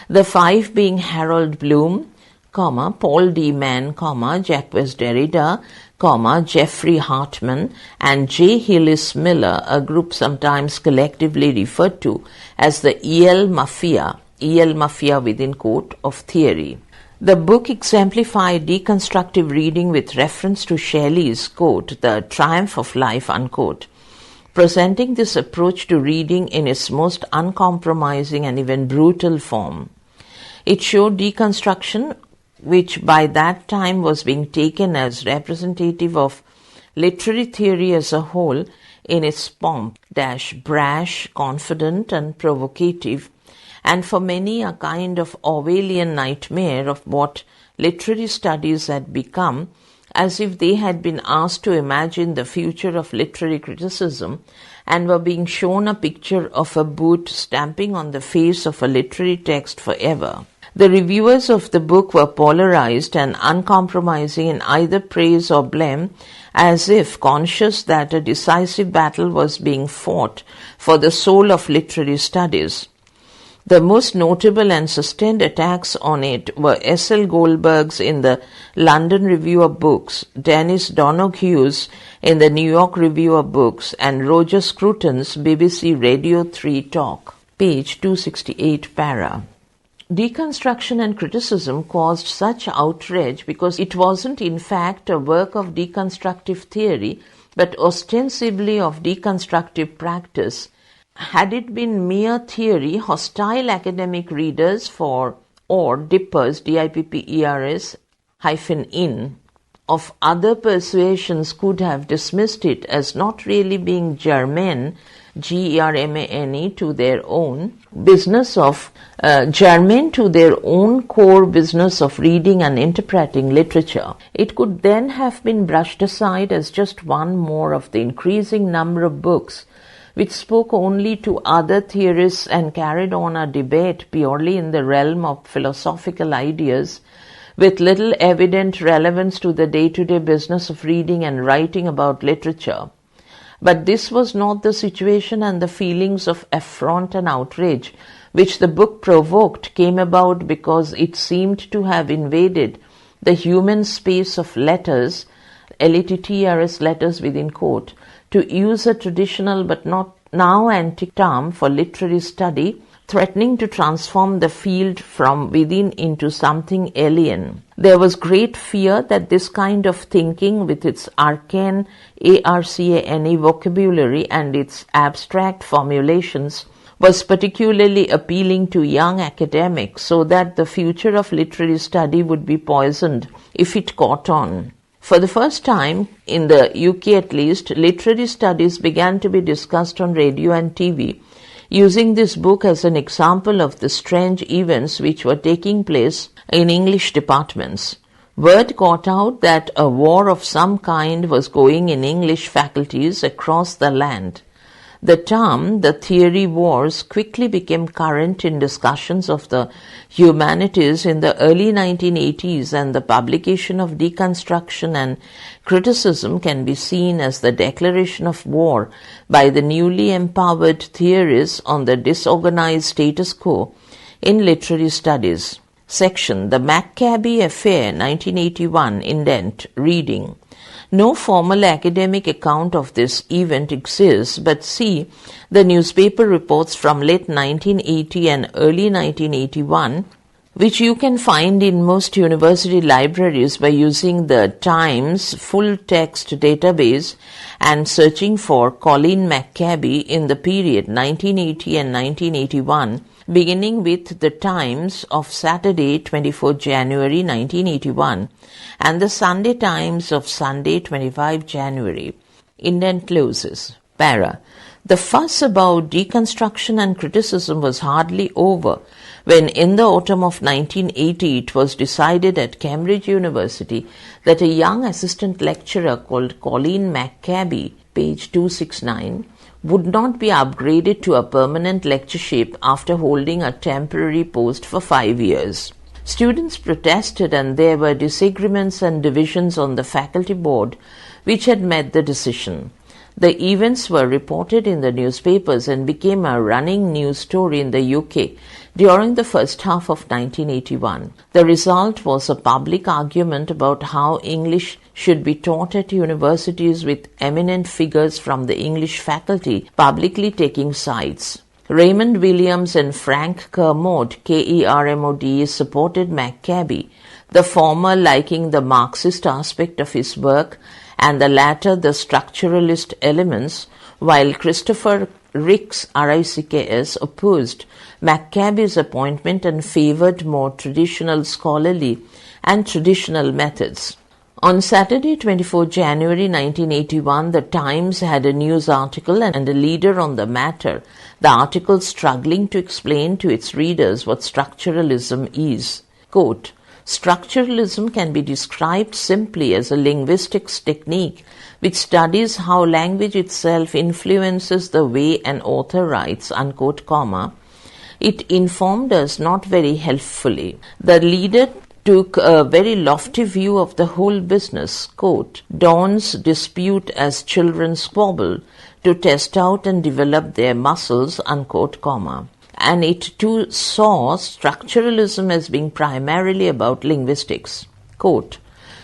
the 5 being Harold Bloom, Paul D. Mann, Jacques Derrida, Jeffrey Hartman, and J. Hillis Miller, a group sometimes collectively referred to as the Yale Mafia within quote, of theory. The book exemplified deconstructive reading with reference to Shelley's, quote, The Triumph of Life, unquote, presenting this approach to reading in its most uncompromising and even brutal form. It showed deconstruction, which by that time was being taken as representative of literary theory as a whole, in its pomp, brash, confident, and provocative, and for many a kind of Orwellian nightmare of what literary studies had become, as if they had been asked to imagine the future of literary criticism and were being shown a picture of a boot stamping on the face of a literary text forever. The reviewers of the book were polarized and uncompromising in either praise or blame, as if conscious that a decisive battle was being fought for the soul of literary studies. The most notable and sustained attacks on it were S. L. Goldberg's in the London Review of Books, Dennis Donohue's in the New York Review of Books, and Roger Scruton's BBC Radio 3 Talk. Page 268 para. Deconstruction and criticism caused such outrage because it wasn't in fact a work of deconstructive theory, but ostensibly of deconstructive practice. Had it been mere theory, hostile academic readers or dippers, dippers, -in, of other persuasions could have dismissed it as not really being germane, germane, to their own business of germane to their own core business of reading and interpreting literature. It could then have been brushed aside as just one more of the increasing number of books which spoke only to other theorists and carried on a debate purely in the realm of philosophical ideas, with little evident relevance to the day-to-day business of reading and writing about literature. But this was not the situation, and the feelings of affront and outrage which the book provoked came about because it seemed to have invaded the human space of letters, LETTRS, letters within quote, to use a traditional but not now antique term for literary study, threatening to transform the field from within into something alien. There was great fear that this kind of thinking, with its arcane arcane vocabulary and its abstract formulations, was particularly appealing to young academics, so that the future of literary study would be poisoned if it caught on. For the first time, in the UK at least, literary studies began to be discussed on radio and TV, using this book as an example of the strange events which were taking place in English departments. Word got out that a war of some kind was going in English faculties across the land. The term, the theory wars, quickly became current in discussions of the humanities in the early 1980s, and the publication of Deconstruction and Criticism can be seen as the declaration of war by the newly empowered theorists on the disorganized status quo in literary studies. Section, The Maccabi Affair, 1981, indent, reading. No formal academic account of this event exists, but see the newspaper reports from late 1980 and early 1981, which you can find in most university libraries by using the Times full-text database and searching for Colin Maccabi in the period 1980 and 1981, beginning with the Times of Saturday, 24 January 1981, and the Sunday Times of Sunday, 25 January. Indent closes. Para. The fuss about deconstruction and criticism was hardly over when in the autumn of 1980 it was decided at Cambridge University that a young assistant lecturer called Colin Maccabi, page 269, would not be upgraded to a permanent lectureship after holding a temporary post for 5 years. Students protested, and there were disagreements and divisions on the faculty board which had made the decision. The events were reported in the newspapers and became a running news story in the UK during the first half of 1981. The result was a public argument about how English should be taught at universities, with eminent figures from the English faculty publicly taking sides. Raymond Williams and Frank Kermode, Kermode, supported Maccabi, the former liking the Marxist aspect of his work and the latter the structuralist elements, while Christopher Ricks, RICKS, opposed Maccabi's appointment and favored more traditional scholarly and traditional methods. On Saturday, 24 January 1981, the Times had a news article and a leader on the matter, the article struggling to explain to its readers what structuralism is. Quote, Structuralism can be described simply as a linguistics technique which studies how language itself influences the way an author writes, unquote, comma. It informed us not very helpfully. The leader took a very lofty view of the whole business, quote, Dons dispute as children squabble, to test out and develop their muscles, unquote, comma. and it too saw structuralism as being primarily about linguistics. Quote,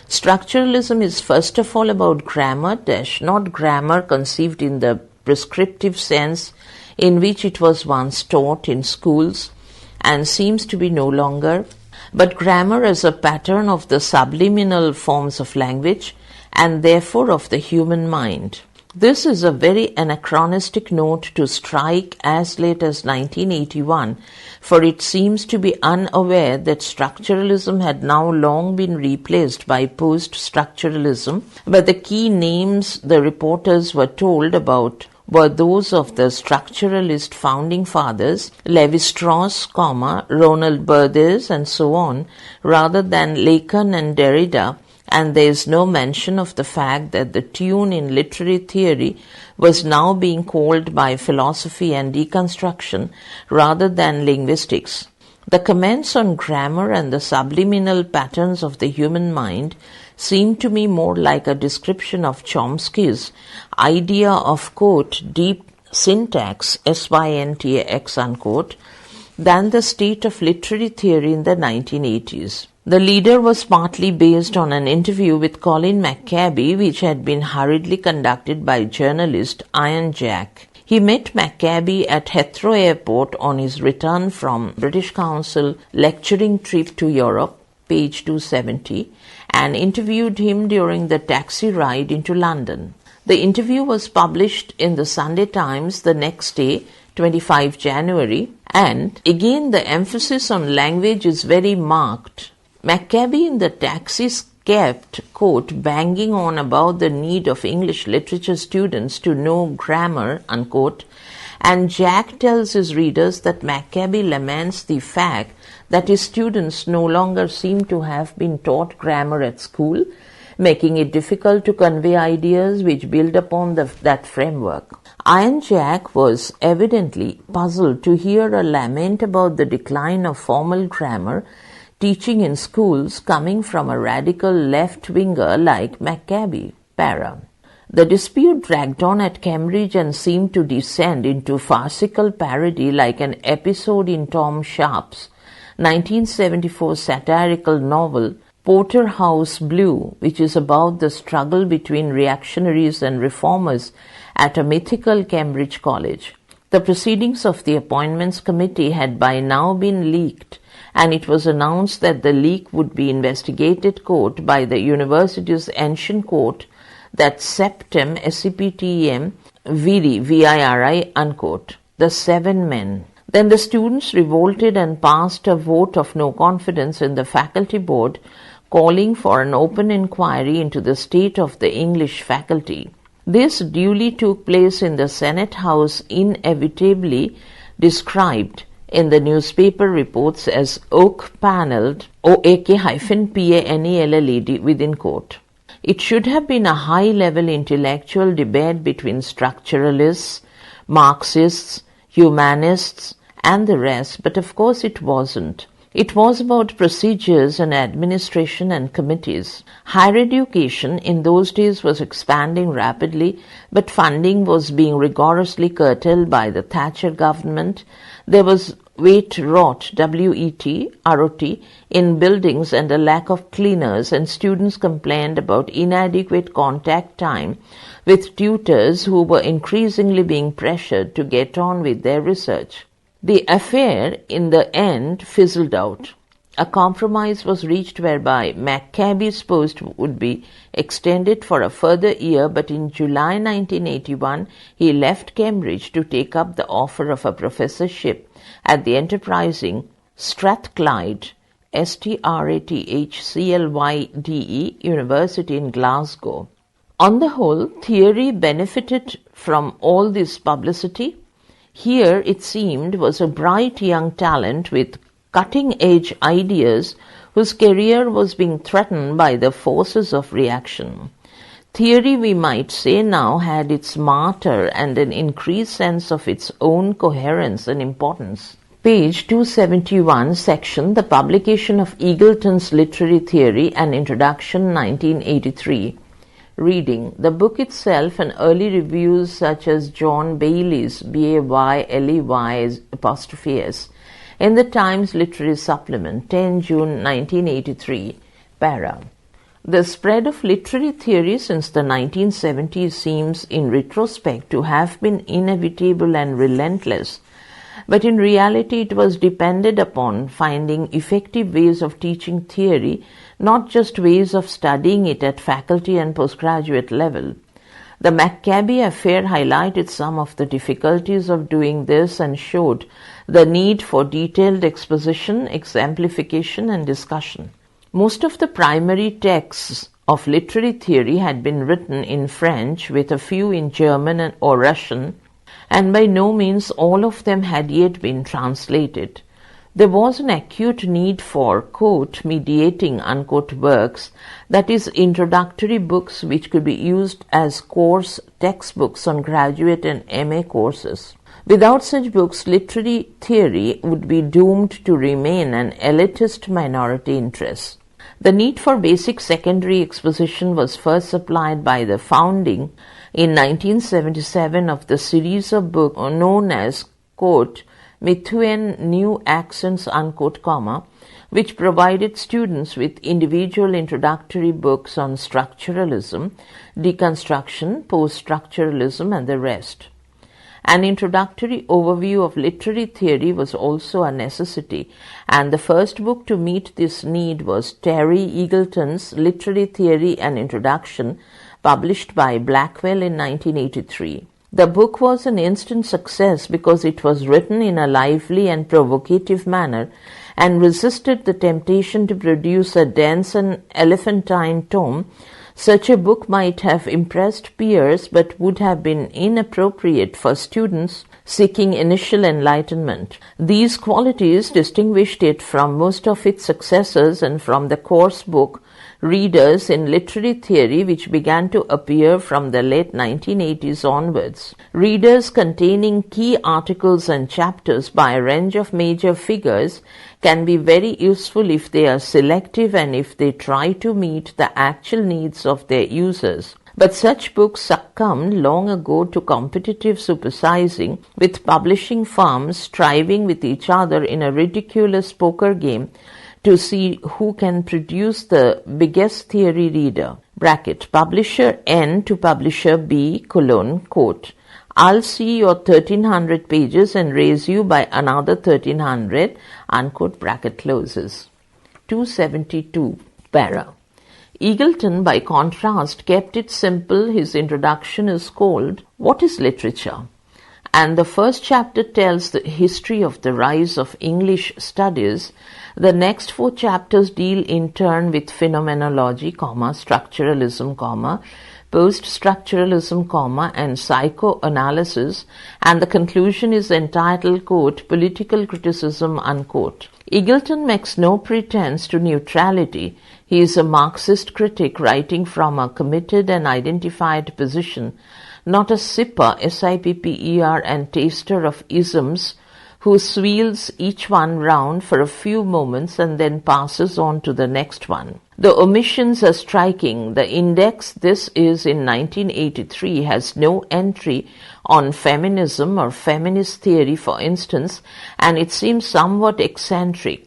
"Structuralism is first of all about grammar, not grammar conceived in the prescriptive sense in which it was once taught in schools and seems to be no longer, but grammar as a pattern of the subliminal forms of language and therefore of the human mind." This is a very anachronistic note to strike as late as 1981, for it seems to be unaware that structuralism had now long been replaced by post-structuralism, but the key names the reporters were told about were those of the structuralist founding fathers, Lévi-Strauss, Ronald Barthes, and so on, rather than Lacan and Derrida, and there is no mention of the fact that the tune in literary theory was now being called by philosophy and deconstruction rather than linguistics. The comments on grammar and the subliminal patterns of the human mind seem to me more like a description of Chomsky's idea of, quote, deep syntax, syntax, unquote, than the state of literary theory in the 1980s. The leader was partly based on an interview with Colin McCabe, which had been hurriedly conducted by journalist Ian Jack. He met McCabe at Heathrow Airport on his return from British Council lecturing trip to Europe, page 270, and interviewed him during the taxi ride into London. The interview was published in the Sunday Times the next day, 25 January, and again the emphasis on language is very marked. McCabe in the taxi kept, quote, banging on about the need of English literature students to know grammar, unquote, and Jack tells his readers that McCabe laments the fact that his students no longer seem to have been taught grammar at school, making it difficult to convey ideas which build upon that framework. Ian Jack was evidently puzzled to hear a lament about the decline of formal grammar teaching in schools coming from a radical left-winger like McCabe. Para. The dispute dragged on at Cambridge and seemed to descend into farcical parody like an episode in Tom Sharpe's 1974 satirical novel Porterhouse Blue, which is about the struggle between reactionaries and reformers at a mythical Cambridge college. The proceedings of the Appointments Committee had by now been leaked, and it was announced that the leak would be investigated, quote, by the university's ancient court, that septem, S-E-P-T-E-M, viri, V-I-R-I, unquote, the 7 men. Then the students revolted and passed a vote of no confidence in the faculty board, calling for an open inquiry into the state of the English faculty. This duly took place in the Senate House, inevitably described in the newspaper reports as oak-panelled, O-A-K-P-A-N-E-L-L-E-D, within quote. It should have been a high-level intellectual debate between structuralists, Marxists, humanists, and the rest, but of course it wasn't. It was about procedures and administration and committees. Higher education in those days was expanding rapidly, but funding was being rigorously curtailed by the Thatcher government. There was wet rot, W-E-T-R-O-T, in buildings and a lack of cleaners, and students complained about inadequate contact time with tutors who were increasingly being pressured to get on with their research. The affair, in the end, fizzled out. A compromise was reached whereby McCabe's post would be extended for a further year, but in July 1981 he left Cambridge to take up the offer of a professorship at the enterprising Strathclyde, Strathclyde University in Glasgow. On the whole, theory benefited from all this publicity. Here, it seemed, was a bright young talent with cutting-edge ideas whose career was being threatened by the forces of reaction. Theory, we might say now, had its martyr and an increased sense of its own coherence and importance. Page 271, section, The Publication of Eagleton's Literary Theory, An Introduction, 1983. reading. The book itself and early reviews such as John Bailey's Bayley's in the Times Literary Supplement, 10 June 1983, para. The spread of literary theory since the 1970s seems, in retrospect, to have been inevitable and relentless, but in reality it was dependent upon finding effective ways of teaching theory, not just ways of studying it at faculty and postgraduate level. The Maccabi affair highlighted some of the difficulties of doing this and showed the need for detailed exposition, exemplification, and discussion. Most of the primary texts of literary theory had been written in French, with a few in German or Russian, and by no means all of them had yet been translated. There was an acute need for, quote, mediating, unquote, works, that is, introductory books which could be used as course textbooks on graduate and MA courses. Without such books, literary theory would be doomed to remain an elitist minority interest. The need for basic secondary exposition was first supplied by the founding in 1977 of the series of books known as, quote, Methuen New Accents, unquote, comma, which provided students with individual introductory books on structuralism, deconstruction, post-structuralism, and the rest. An introductory overview of literary theory was also a necessity, and the first book to meet this need was Terry Eagleton's Literary Theory and Introduction, published by Blackwell in 1983. The book was an instant success because it was written in a lively and provocative manner and resisted the temptation to produce a dense and elephantine tome. Such a book might have impressed peers but would have been inappropriate for students seeking initial enlightenment. These qualities distinguished it from most of its successors and from the course book readers in literary theory which began to appear from the late 1980s onwards. Readers containing key articles and chapters by a range of major figures can be very useful if they are selective and if they try to meet the actual needs of their users. But such books succumbed long ago to competitive supersizing, with publishing firms striving with each other in a ridiculous poker game to see who can produce the biggest theory reader. Bracket, publisher N to publisher B, colon, quote, I'll see your 1300 pages and raise you by another 1300, unquote, bracket closes. 272, para. Eagleton, by contrast, kept it simple. His introduction is called, What is Literature? And the first chapter tells the history of the rise of English studies. The next 4 chapters deal in turn with phenomenology, structuralism, post-structuralism, and psychoanalysis, and the conclusion is entitled, quote, Political Criticism, unquote. Eagleton makes no pretense to neutrality. He is a Marxist critic writing from a committed and identified position, not a sipper, S-I-P-P-E-R, and taster of isms, who swheels each one round for a few moments and then passes on to the next one. The omissions are striking. The index, this is in 1983, has no entry on feminism or feminist theory, for instance, and it seems somewhat eccentric.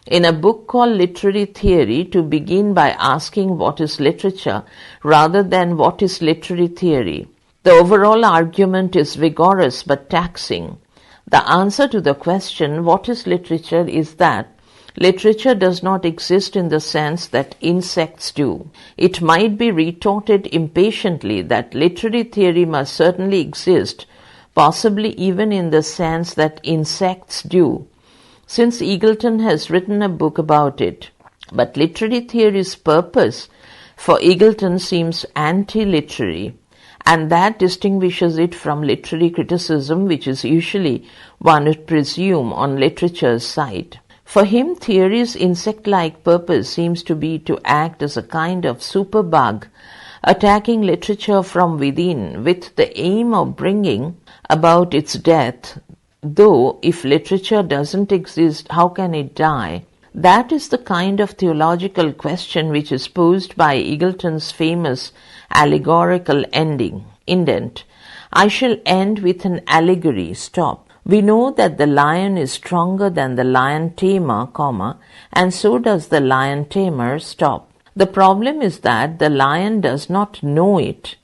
In a book called Literary Theory, to begin by asking what is literature rather than what is literary theory. The overall argument is vigorous but taxing. The answer to the question, what is literature, is that literature does not exist in the sense that insects do. It might be retorted impatiently that literary theory must certainly exist, possibly even in the sense that insects do, since Eagleton has written a book about it. But literary theory's purpose for Eagleton seems anti-literary, and that distinguishes it from literary criticism, which is usually, one would presume, on literature's side. For him, theory's insect-like purpose seems to be to act as a kind of superbug, attacking literature from within, with the aim of bringing about its death. Though, if literature doesn't exist, how can it die? That is the kind of theological question which is posed by Eagleton's famous allegorical indent. I shall end with an allegory. Stop. We know that the lion is stronger than the lion tamer, and so does the lion tamer. Stop. The problem is that the lion does not know it.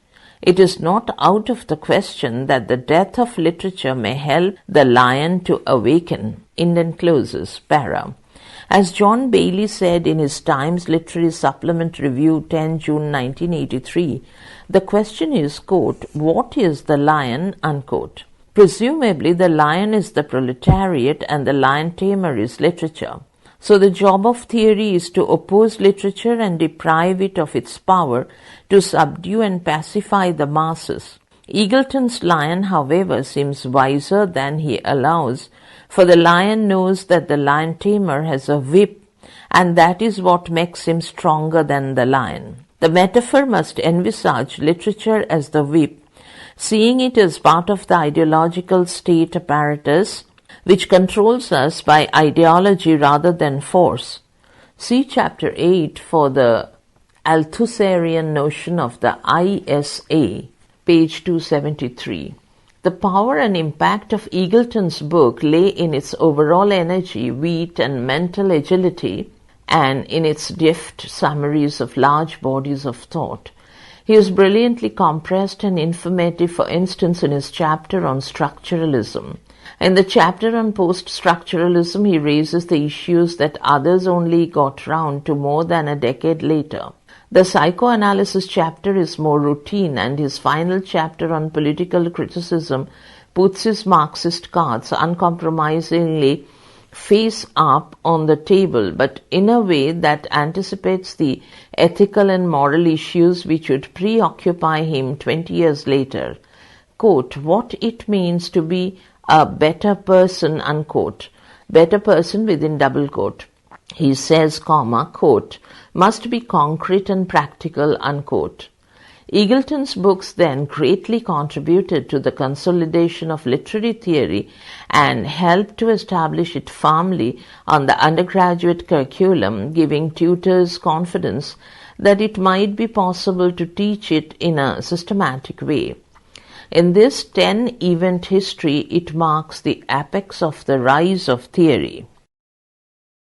It is not out of the question that the death of literature may help the lion to awaken. Indent closes. Para. As John Bailey said in his Times Literary Supplement Review 10 June 1983, the question is, quote, what is the lion, unquote. Presumably the lion is the proletariat and the lion tamer is literature. So the job of theory is to oppose literature and deprive it of its power to subdue and pacify the masses. Eagleton's lion, however, seems wiser than he allows, for the lion knows that the lion tamer has a whip, and that is what makes him stronger than the lion. The metaphor must envisage literature as the whip, seeing it as part of the ideological state apparatus which controls us by ideology rather than force. See Chapter 8 for the Althusserian notion of the ISA, page 273. The power and impact of Eagleton's book lay in its overall energy, wit, and mental agility, and in its deft summaries of large bodies of thought. He is brilliantly compressed and informative, for instance, in his chapter on structuralism. In the chapter on post-structuralism, he raises the issues that others only got round to more than a decade later. The psychoanalysis chapter is more routine, and his final chapter on political criticism puts his Marxist cards uncompromisingly face up on the table, but in a way that anticipates the ethical and moral issues which would preoccupy him 20 years later. Quote, what it means to be a better person, unquote, better person within double quote. He says, quote, must be concrete and practical, unquote. Eagleton's books then greatly contributed to the consolidation of literary theory and helped to establish it firmly on the undergraduate curriculum, giving tutors confidence that it might be possible to teach it in a systematic way. In this 10-event history, it marks the apex of the rise of theory.